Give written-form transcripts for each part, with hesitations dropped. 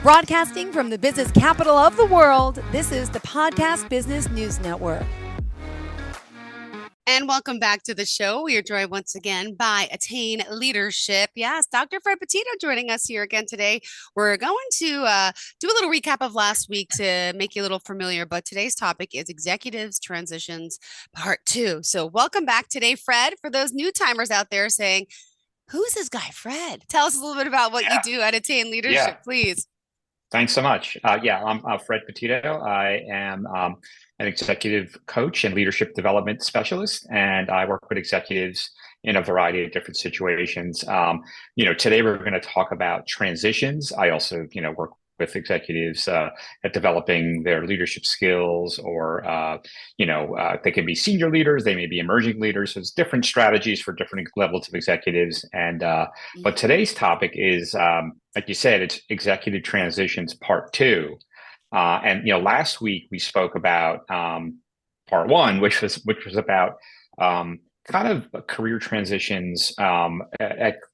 Broadcasting from the business capital of the world, this is the Podcast Business News Network. And welcome back to the show. We are joined once again by Attain Leadership. Yes, Dr. Fred Petito joining us here again today. We're going to do a little recap of last week to make you a little familiar, but today's topic is Executives Transitions Part 2. So welcome back today, Fred, for those new timers out there saying, who's this guy, Fred? Tell us a little bit about what you do at Attain Yeah. Leadership, please. Thanks so much. I'm Fred Petito. I am an executive coach and leadership development specialist, and I work with executives in a variety of different situations. Today we're going to talk about transitions. I also, work with executives at developing their leadership skills, or they can be senior leaders, they may be emerging leaders. So there's different strategies for different levels of executives. And but today's topic is, like you said, it's executive transitions part 2. Last week we spoke about part 1, which was about kind of career transitions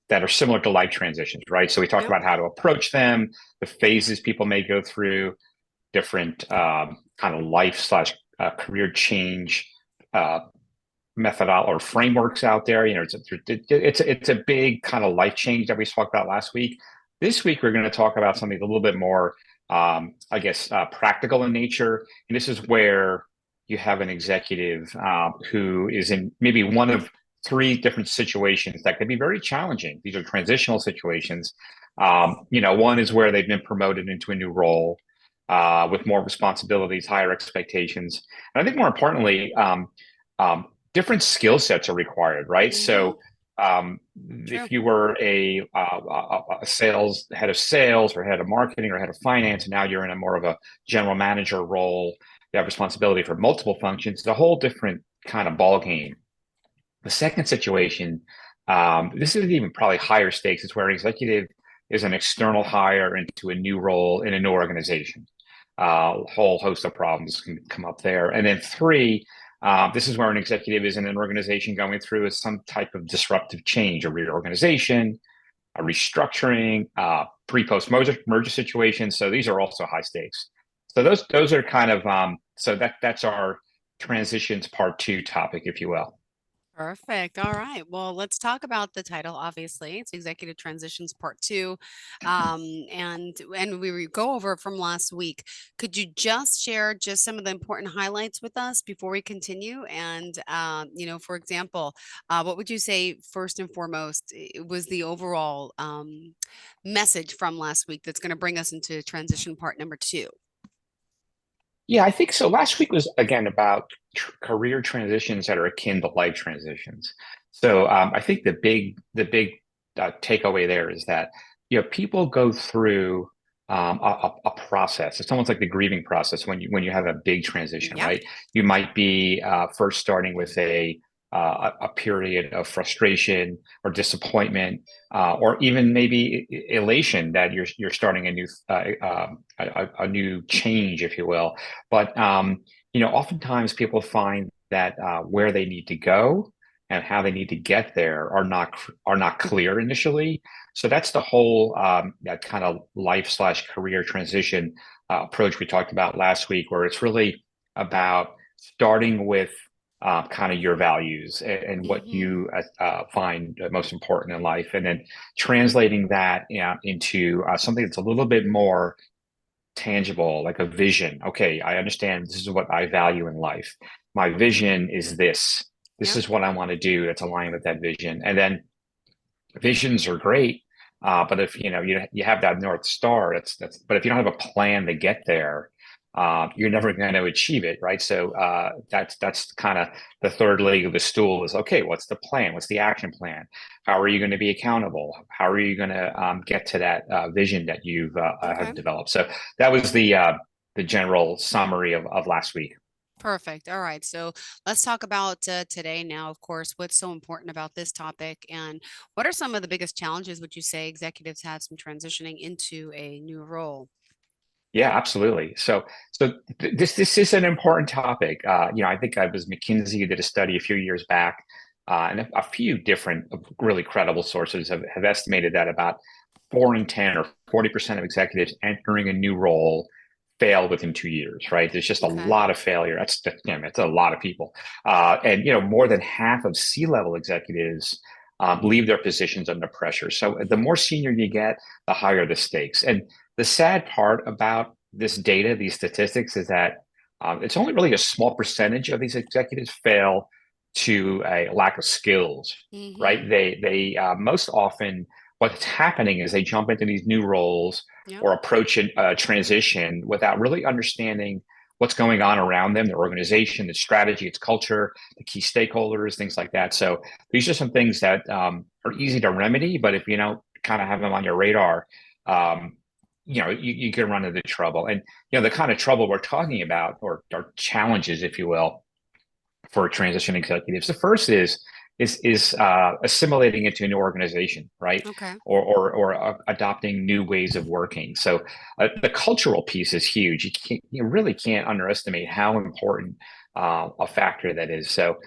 that are similar to life transitions, right? So we talked about how to approach them, the phases people may go through, different kind of life/career change method or frameworks out there. It's a big kind of life change that we talked about last week. This week we're going to talk about something a little bit more, practical in nature, and this is where you have an executive who is in maybe one of 3 different situations that could be very challenging. These are transitional situations. One is where they've been promoted into a new role with more responsibilities, higher expectations. And I think more importantly, different skill sets are required, right? Mm-hmm. So if you were a head of sales or head of marketing or head of finance, and now you're in a more of a general manager role, you have responsibility for multiple functions. It's a whole different kind of ball game. The second situation, this is even probably higher stakes. It's where an executive is an external hire into a new role in a new organization. A whole host of problems can come up there. And then 3, this is where an executive is in an organization going through some type of disruptive change, a reorganization, a restructuring, pre-post merger situation. So these are also high stakes. So those are kind of that's our transitions part 2 topic, if you will. Perfect. All right. Well, let's talk about the title. Obviously, it's Executive Transitions Part 2, and we go over it from last week. Could you just share just some of the important highlights with us before we continue? And for example, what would you say first and foremost was the overall message from last week that's going to bring us into transition part number 2? Yeah, I think so. Last week was again about career transitions that are akin to life transitions. So I think the big takeaway there is that people go through a process. It's almost like the grieving process when you have a big transition, right? You might be first starting with a period of frustration or disappointment, or even maybe elation that you're starting a new change, if you will. But oftentimes people find that where they need to go and how they need to get there are not clear initially. So that's the whole that kind of life/career transition approach we talked about last week, where it's really about starting with kind of your values and what you find most important in life, and then translating that into something that's a little bit more tangible, like a vision. Okay, I understand this is what I value in life. My vision is this. This is what I want to do that's aligned with that vision. And then visions are great, but if you have that North Star, but if you don't have a plan to get there, you're never going to achieve it, right? So that's kind of the third leg of the stool is, okay, what's the plan? What's the action plan? How are you going to be accountable? How are you going to get to that vision that you've have developed? So that was the general summary of last week. Perfect. All right. So let's talk about today now, of course, what's so important about this topic, and what are some of the biggest challenges would you say executives have some transitioning into a new role? Yeah, absolutely. So this is an important topic. I think I was McKinsey did a study a few years back, and a few different really credible sources have estimated that about 4 in 10 or 40% of executives entering a new role fail within 2 years, right? There's just a Okay. lot of failure. It's a lot of people. And, more than half of C-level executives leave their positions under pressure. So the more senior you get, the higher the stakes. And the sad part about this data, these statistics, is that it's only really a small percentage of these executives fail to a lack of skills, Mm-hmm. right? They most often what's happening is they jump into these new roles Yep. or approach a transition without really understanding what's going on around them, their organization, the strategy, its culture, the key stakeholders, things like that. So these are some things that are easy to remedy, but if you don't kind of have them on your radar, um, you can run into trouble. And the kind of trouble we're talking about, or challenges, if you will, for transition executives. The first is assimilating into a new organization, right? Okay. Or adopting new ways of working. So the cultural piece is huge. You really can't underestimate how important a factor that is. So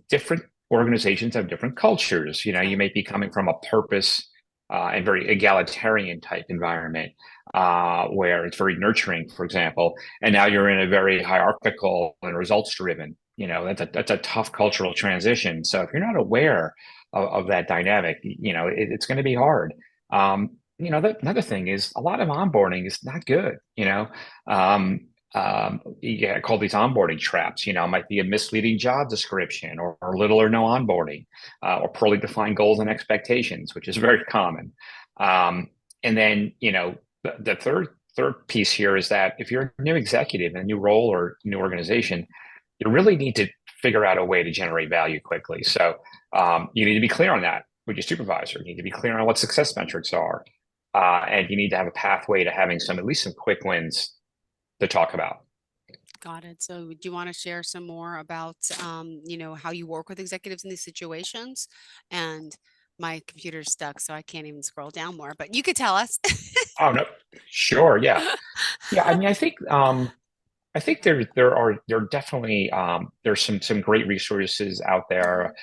different organizations have different cultures. You Okay. may be coming from a purpose and very egalitarian type environment where it's very nurturing, for example, and now you're in a very hierarchical and results driven. That's a tough cultural transition. So if you're not aware of that dynamic, it's going to be hard. Another thing is a lot of onboarding is not good. You call these onboarding traps. It might be a misleading job description, or little or no onboarding, or poorly defined goals and expectations, which is very common. And then, the third piece here is that if you're a new executive in a new role or new organization, you really need to figure out a way to generate value quickly. So you need to be clear on that with your supervisor. You need to be clear on what success metrics are, and you need to have a pathway to having at least some quick wins to talk about. Got it. So do you want to share some more about, how you work with executives in these situations? And my computer's stuck, so I can't even scroll down more, but you could tell us. Oh no, sure, yeah, yeah. I mean, I think there are definitely there's some great resources out Mhm. there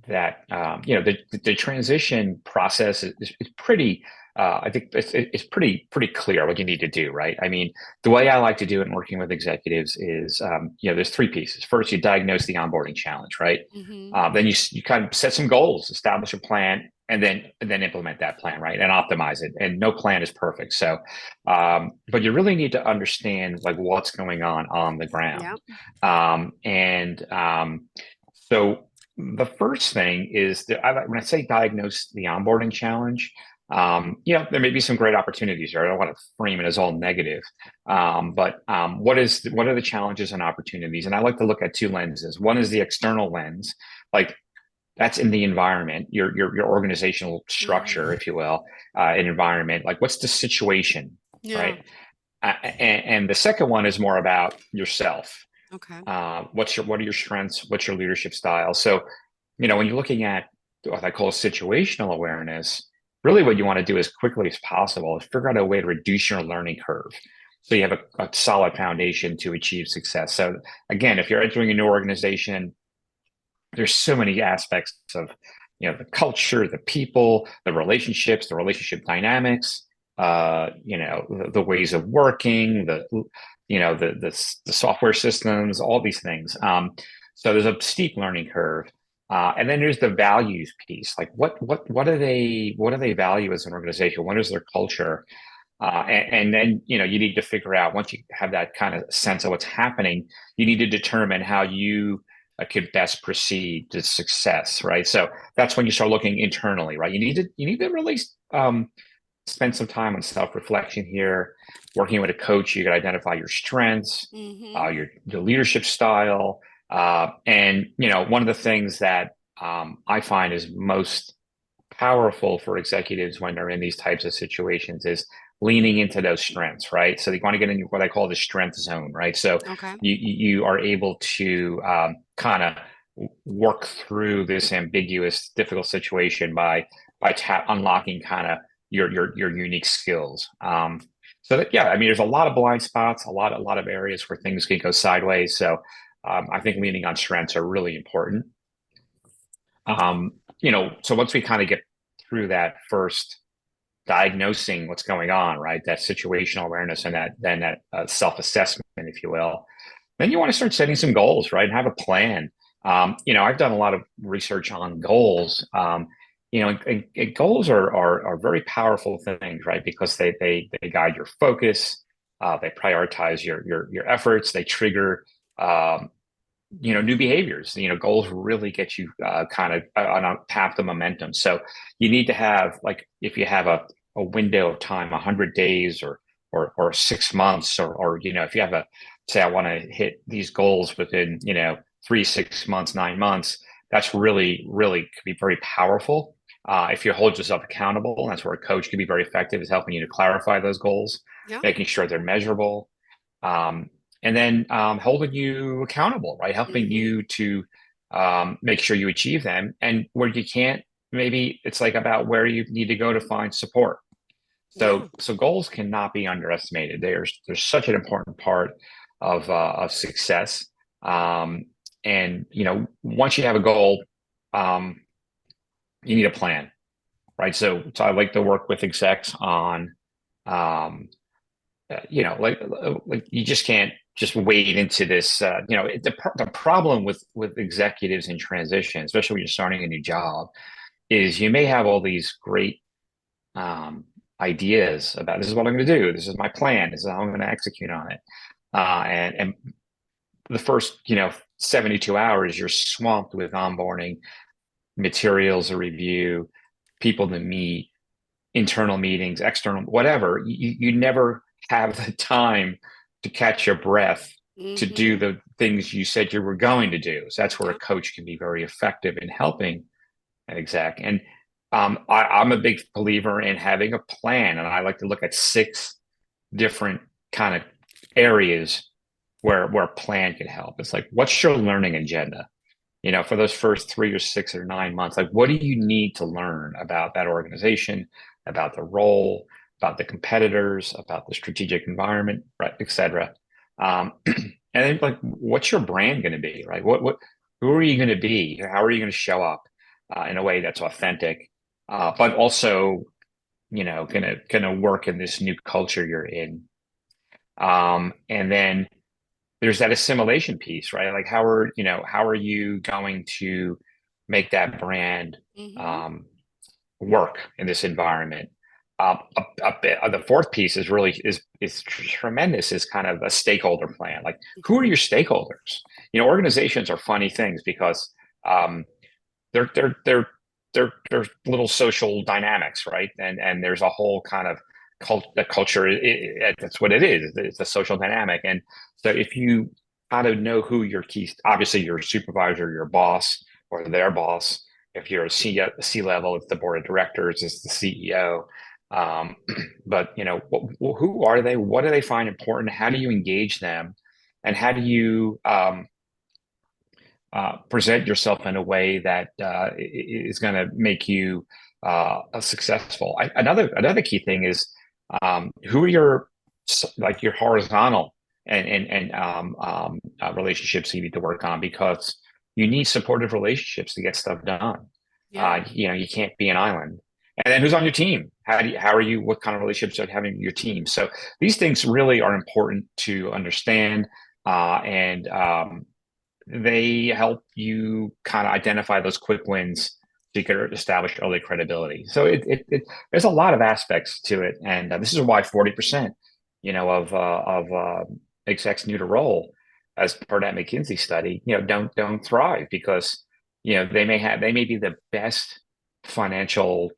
that the transition process is pretty. I think it's pretty clear what you need to do, right? I mean, the way I like to do it in working with executives is there's three pieces. First, you diagnose the onboarding challenge, right? Mhm. Then you kind of set some goals, establish a plan, and then implement that plan, right? And optimize it. And no plan is perfect, so but you really need to understand like what's going on the ground. Yep. So the first thing is that when I say diagnose the onboarding challenge, there may be some great opportunities there. I don't want to frame it as all negative, but what are the challenges and opportunities? And I like to look at two lenses. One is the external lens, like that's in the environment, your organizational structure, Mhm. if you will, an environment. Like, what's the situation, Yeah. right? And the second one is more about yourself. Okay. What are your strengths? What's your leadership style? So, when you're looking at what I call situational awareness, really what you want to do as quickly as possible is figure out a way to reduce your learning curve. So you have a solid foundation to achieve success. So again, if you're entering a new organization, there's so many aspects of the culture, the people, the relationships, the relationship dynamics, the ways of working, the software systems, all these things. So there's a steep learning curve. And then there's the values piece. Like what do they value as an organization? What is their culture? And then you need to figure out, once you have that kind of sense of what's happening, you need to determine how you could best proceed to success, right? So that's when you start looking internally, right? You need to really spend some time on self-reflection here. Working with a coach, you can identify your strengths, Mhm. your leadership style, and one of the things that I find is most powerful for executives when they're in these types of situations is leaning into those strengths, right? So they want to get in what I call the strength zone, right? So Okay. you are able to kind of work through this ambiguous, difficult situation by unlocking kind of your unique skills. So that, yeah, I mean, there's a lot of blind spots, a lot of areas where things can go sideways. So I think leaning on strengths are really important. So once we kind of get through that first diagnosing what's going on, right? That situational awareness and that self-assessment, if you will. Then you want to start setting some goals, right? And have a plan. I've done a lot of research on goals. And goals are very powerful things, right? Because they guide your focus, they prioritize your efforts, they trigger new behaviors. Goals really get you kind of on a path of momentum. So you need to have, like, if you have a window of time, 100 days or 6 months, or if you have say, I want to hit these goals within 3, 6 months, 9 months, that's really could be very powerful. If you hold yourself accountable, and that's where a coach can be very effective, is helping you to clarify those goals, Yeah. making sure they're measurable. And then holding you accountable, right? Helping you to make sure you achieve them. And where you can't, maybe it's like about where you need to go to find support. So goals cannot be underestimated. They're such an important part of success. And once you have a goal, you need a plan, right? So I like to work with execs on, like you just can't just wade into this. The problem with executives in transition, especially when you're starting a new job, is you may have all these great ideas about, this is what I'm going to do, this is my plan, this is how I'm going to execute on it, and the first 72 hours you're swamped with onboarding materials, a review, people to meet, internal meetings, external, whatever. You never have the time to catch your breath to do the things you said you were going to do. So that's where a coach can be very effective in helping an exec. And I'm a big believer in having a plan, and I like to look at 6 different kind of areas where a plan can help. It's like, what's your learning agenda? For those first 3 or 6 or 9 months, like, what do you need to learn about that organization, about the role, about the competitors, about the strategic environment, right, et cetera. And then, like, what's your brand going to be, right? Who are you going to be? How are you going to show up in a way that's authentic, but also, gonna work in this new culture you're in. And then there's that assimilation piece, right? Like, how are you going to make that brand work in this environment? The fourth piece is really is tremendous, is kind of a stakeholder plan. Like, who are your stakeholders? Organizations are funny things because they're little social dynamics, right? And there's a whole kind of culture. That's what it is. It's a social dynamic. And so if you kind of know who your key, obviously your supervisor, your boss, or their boss. If you're a C level, it's the board of directors, it's the CEO. But who are they? What do they find important? How do you engage them? And how do you present yourself in a way that is going to make you successful? Another key thing is, who are your horizontal and relationships you need to work on, because you need supportive relationships to get stuff done. You can't be an island. And then who's on your team? What kind of relationships are you having with your team? So these things really are important to understand, and they help you kind of identify those quick wins so you can establish early credibility. So there's a lot of aspects to it, and this is why 40%, of execs new to role, as per that McKinsey study, don't thrive, because they may be the best financial,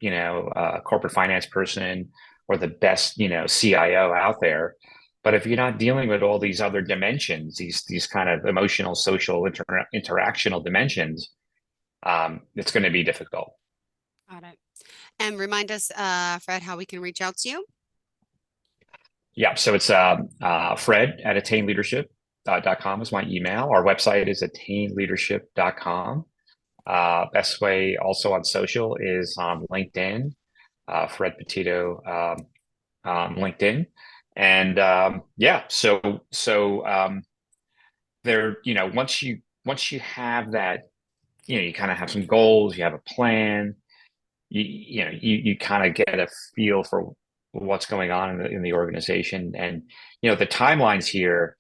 corporate finance person, or the best, CIO out there. But if you're not dealing with all these other dimensions, these kind of emotional, social, interactional dimensions, it's going to be difficult. Got it. And remind us, Fred, how we can reach out to you. Yeah, so it's Fred at attainleadership.com is my email. Our website is attainleadership.com. Best way also on social is on LinkedIn, Fred Petito on LinkedIn. And there, once you have that, you kind of have some goals, you have a plan, you kind of get a feel for what's going on in the organization. And the timelines here,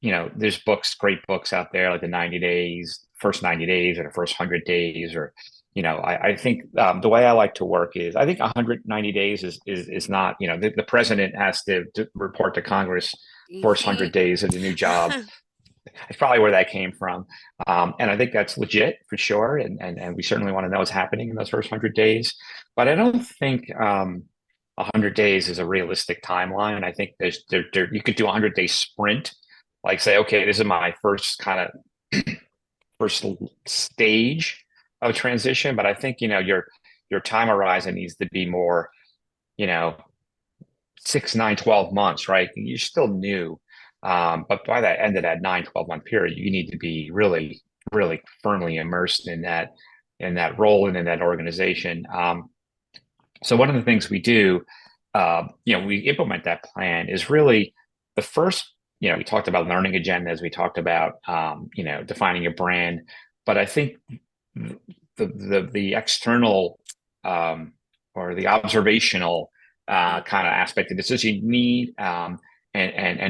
there's great books out there like the 90 days, first 90 days, or the first 100 days, or I think the way I like to work is I think 190 days is not, the president has to report to Congress first 100 days of the new job. It's probably where that came from. And I think that's legit for sure. And we certainly want to know what's happening in those first 100 days. But I don't think 100 days is a realistic timeline. I think you could do a 100-day sprint, like say, okay, this is my first kind of first stage of transition. But I think, your time horizon needs to be more, 6, 9, 12 months, right? You're still new. But by that end of that 9, 12-month period, you need to be really, really firmly immersed in that role and in that organization. So one of the things we do, we implement that plan is really the first, we talked about learning agendas, we talked about, defining your brand, but I think the external or the observational kind of aspect of this is you need an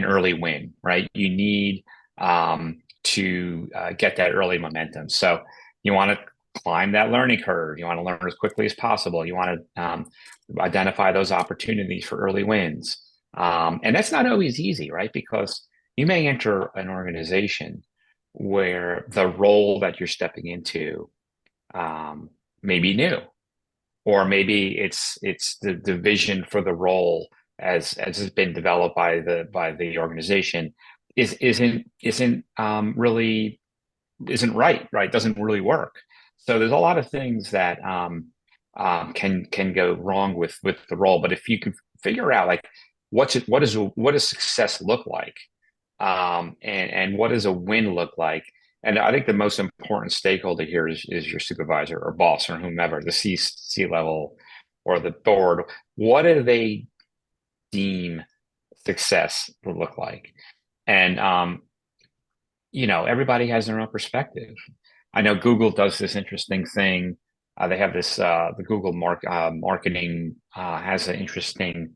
early win, right? You need to get that early momentum. So you want to climb that learning curve. You want to learn as quickly as possible. You want to identify those opportunities for early wins. And that's not always easy, right? Because you may enter an organization where the role that you're stepping into may be new, or maybe it's the vision for the role as has been developed by the organization isn't right, doesn't really work. So there's a lot of things that can go wrong with the role. But if you can figure out like what does success look like, and what does a win look like, and I think the most important stakeholder here is your supervisor or boss or whomever, the C level or the board. What do they deem success to look like? And everybody has their own perspective. I know Google does this interesting thing. They have this the Google marketing has an interesting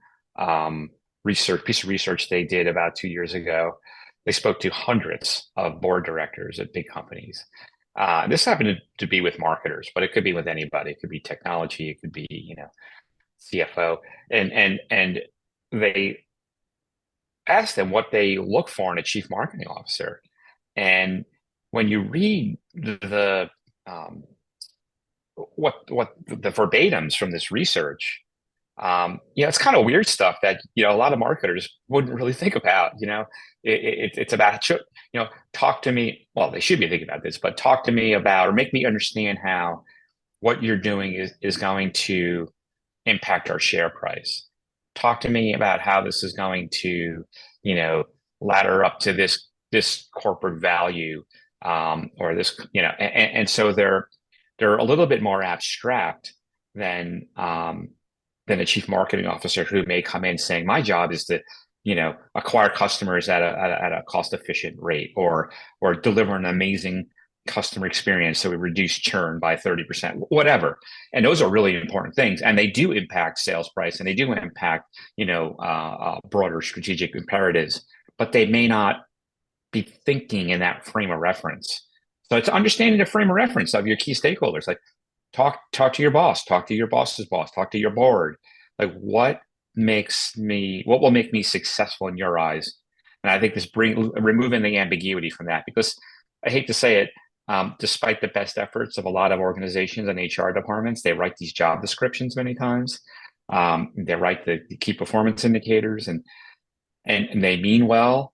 piece of research they did about 2 years ago. They spoke to hundreds of board directors at big companies. This happened to be with marketers, but it could be with anybody. It could be technology. It could be CFO, and they asked them what they look for in a chief marketing officer. And when you read the verbatims from this research, it's kind of weird stuff that a lot of marketers wouldn't really think about. It's about talk to me. Well, they should be thinking about this, but talk to me about or make me understand how what you're doing is going to impact our share price. Talk to me about how this is going to ladder up to this corporate value, or this and so they're a little bit more abstract than a chief marketing officer who may come in saying, my job is to acquire customers at a cost efficient rate, or deliver an amazing customer experience so we reduce churn by 30%, whatever. And those are really important things, and they do impact sales price, and they do impact broader strategic imperatives, but they may not be thinking in that frame of reference. So it's understanding the frame of reference of your key stakeholders. Like talk to your boss, talk to your boss's boss, talk to your board. Like what will make me successful in your eyes? And I think removing the ambiguity from that, because I hate to say it, despite the best efforts of a lot of organizations and HR departments, they write these job descriptions many times. They write the key performance indicators, and they mean well,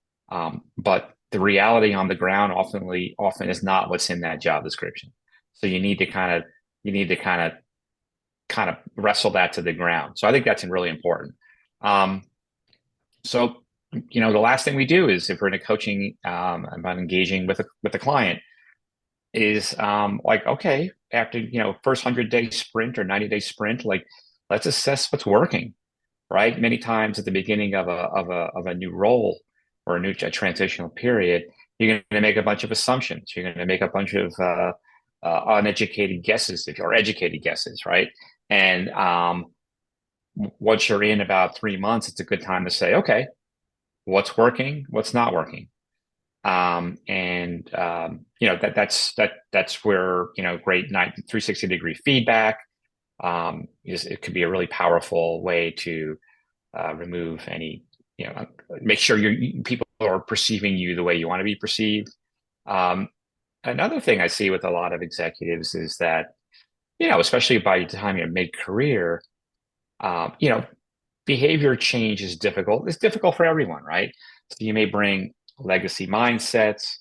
but the reality on the ground often is not what's in that job description. So you need to kind of wrestle that to the ground. So I think that's really important. So the last thing we do is, if we're in a coaching about engaging with a client, is like, okay, after first 100-day sprint or 90-day sprint, like let's assess what's working, right? Many times at the beginning of a new role or a transitional period, you're going to make a bunch of assumptions. You're going to make a bunch of uneducated guesses, or educated guesses, right? And once you're in about 3 months, it's a good time to say, okay, what's working, what's not working. That's where, great 360-degree feedback it could be a really powerful way to remove any, make sure people are perceiving you the way you want to be perceived. Another thing I see with a lot of executives is that, especially by the time you're mid-career, behavior change is difficult. It's difficult for everyone, right? So you may bring legacy mindsets,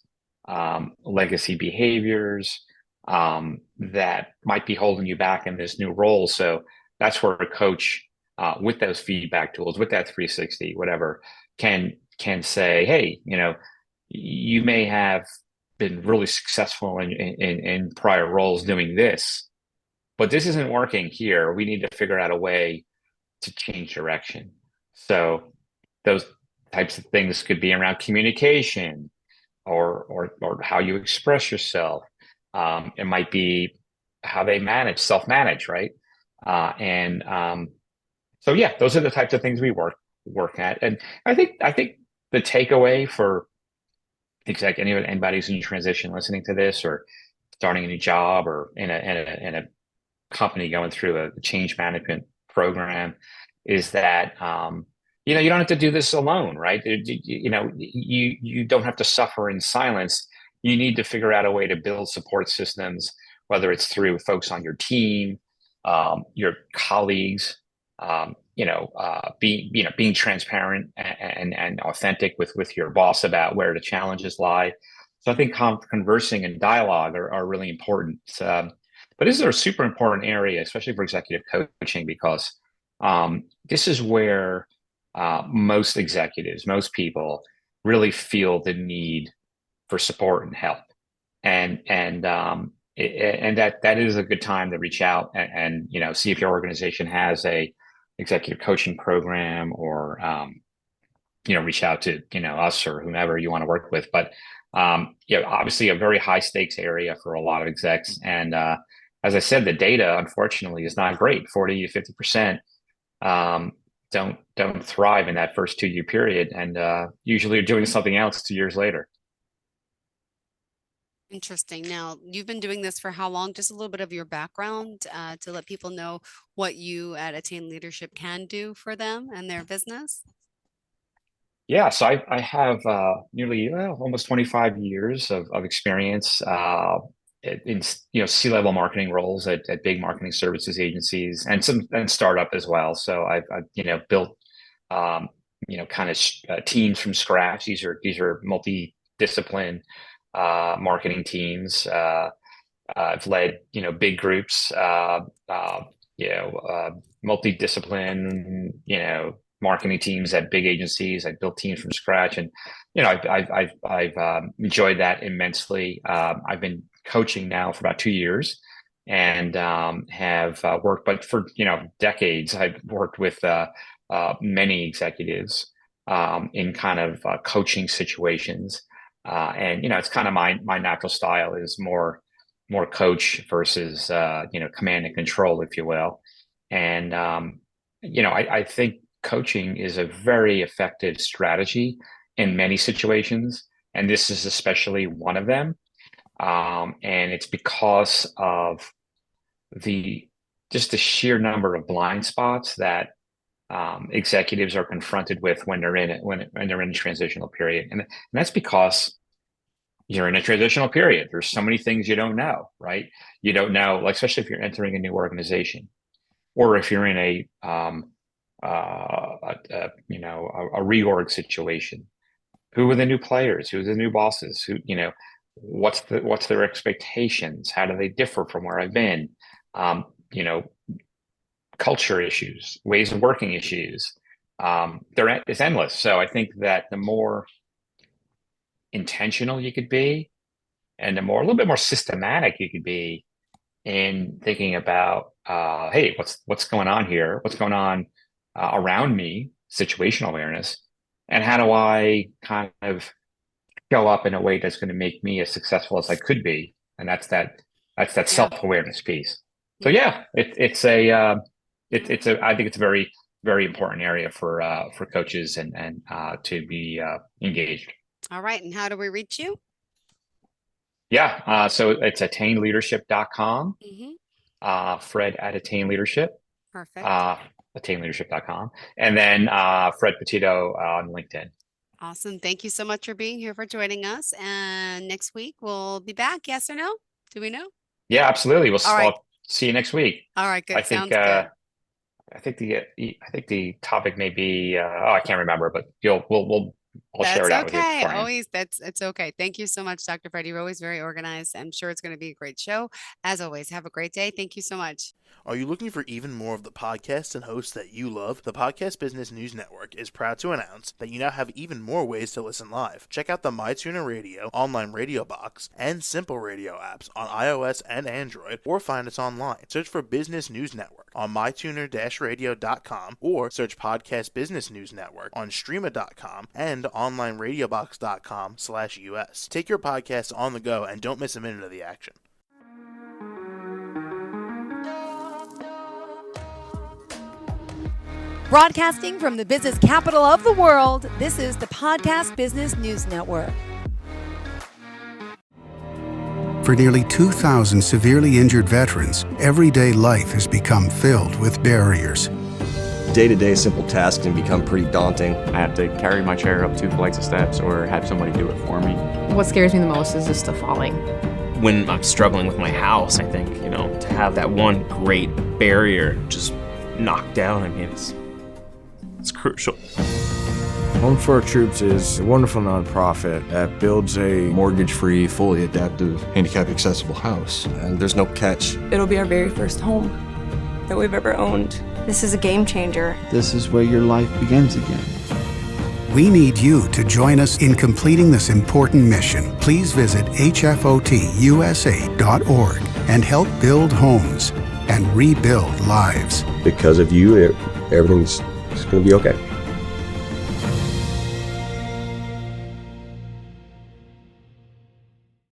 legacy behaviors that might be holding you back in this new role. So that's where a coach, with those feedback tools, with that 360, whatever, can say, hey, you may have been really successful in prior roles doing this, but this isn't working here. We need to figure out a way to change direction. So those types of things could be around communication or how you express yourself. It might be how they self-manage, right? So yeah, those are the types of things we work at. And I think the takeaway for anybody who's in transition listening to this, or starting a new job, or in a company going through a change management program, is that you don't have to do this alone, right? You don't have to suffer in silence. You need to figure out a way to build support systems, whether it's through folks on your team, your colleagues, being transparent and authentic with your boss about where the challenges lie. So I think conversing and dialogue are really important. But this is a super important area, especially for executive coaching, because this is where most executives, most people really feel the need for support and help, and that is a good time to reach out and see if your organization has a executive coaching program, or reach out to us or whomever you want to work with. But obviously a very high stakes area for a lot of execs, and as I said, the data unfortunately is not great. 40 to 50% don't thrive in that first 2-year period, and usually are doing something else 2 years later. Interesting. Now, you've been doing this for how long? Just a little bit of your background to let people know what you at Attain Leadership can do for them and their business. Yeah, so I have nearly almost 25 years of experience in C-level marketing roles at big marketing services agencies, and startup as well. So I've built kind of teams from scratch. These are multi-discipline marketing teams. I've led big groups, multi-discipline marketing teams at big agencies. I built teams from scratch, and I've enjoyed that immensely. I've been coaching now for about 2 years, and have worked, but for decades, I've worked with many executives in kind of coaching situations, and it's kind of my natural style is more coach versus command and control, if you will. And I think coaching is a very effective strategy in many situations, and this is especially one of them. And it's because of just the sheer number of blind spots that executives are confronted with when they're in a transitional period, and that's because you're in a transitional period. There's so many things you don't know, right? You don't know, like, especially if you're entering a new organization, or if you're in a reorg situation. Who are the new players? Who are the new bosses? What's their expectations? How do they differ from where I've been? Culture issues, ways of working issues. It's endless. So I think that the more intentional you could be, and a little bit more systematic you could be in thinking about, hey, what's going on here? What's going on around me? Situational awareness, and how do I kind of show up in a way that's going to make me as successful as I could be? And that's that That's that Yeah. self-awareness piece. So yeah, it's a I think it's a very, very important area for coaches and to be engaged. All right. And how do we reach you? Yeah, so it's attainleadership.com. Fred at Attain Leadership, Perfect. attainleadership.com, and then Fred Petito on LinkedIn. Awesome. Thank you so much for being here, for joining us. And next week we'll be back. Yes or no? Do we know? Yeah, absolutely. All right. I'll see you next week. All right. Good. I think Sounds good. I think the topic may be I can't remember, but I'll share it out with you Okay. beforehand. Always, it's okay. Thank you so much, Dr. Fred. You're always very organized. I'm sure it's going to be a great show. As always, have a great day. Thank you so much. Are you looking for even more of the podcasts and hosts that you love? The Podcast Business News Network is proud to announce that you now have even more ways to listen live. Check out the MyTuner Radio, online radio box, and Simple Radio apps on iOS and Android, or find us online. Search for Business News Network on mytuner-radio.com, or search Podcast Business News Network on streama.com and onlineradiobox.com/US. Take your podcast on the go and don't miss a minute of the action. Broadcasting from the business capital of the world, this is the Podcast Business News Network. For nearly 2,000 severely injured veterans, everyday life has become filled with barriers. Day-to-day simple tasks can become pretty daunting. I have to carry my chair up 2 flights of steps or have somebody do it for me. What scares me the most is just the falling. When I'm struggling with my house, I think, to have that one great barrier just knocked down, it's crucial. Home for Our Troops is a wonderful nonprofit that builds a Mortgage-free, fully adaptive, handicap-accessible house. And there's no catch. It'll be our very first home that we've ever owned. This is a game changer. This is where your life begins again. We need you to join us in completing this important mission. Please visit hfotusa.org and help build homes and rebuild lives. Because of you, everything's going to be okay.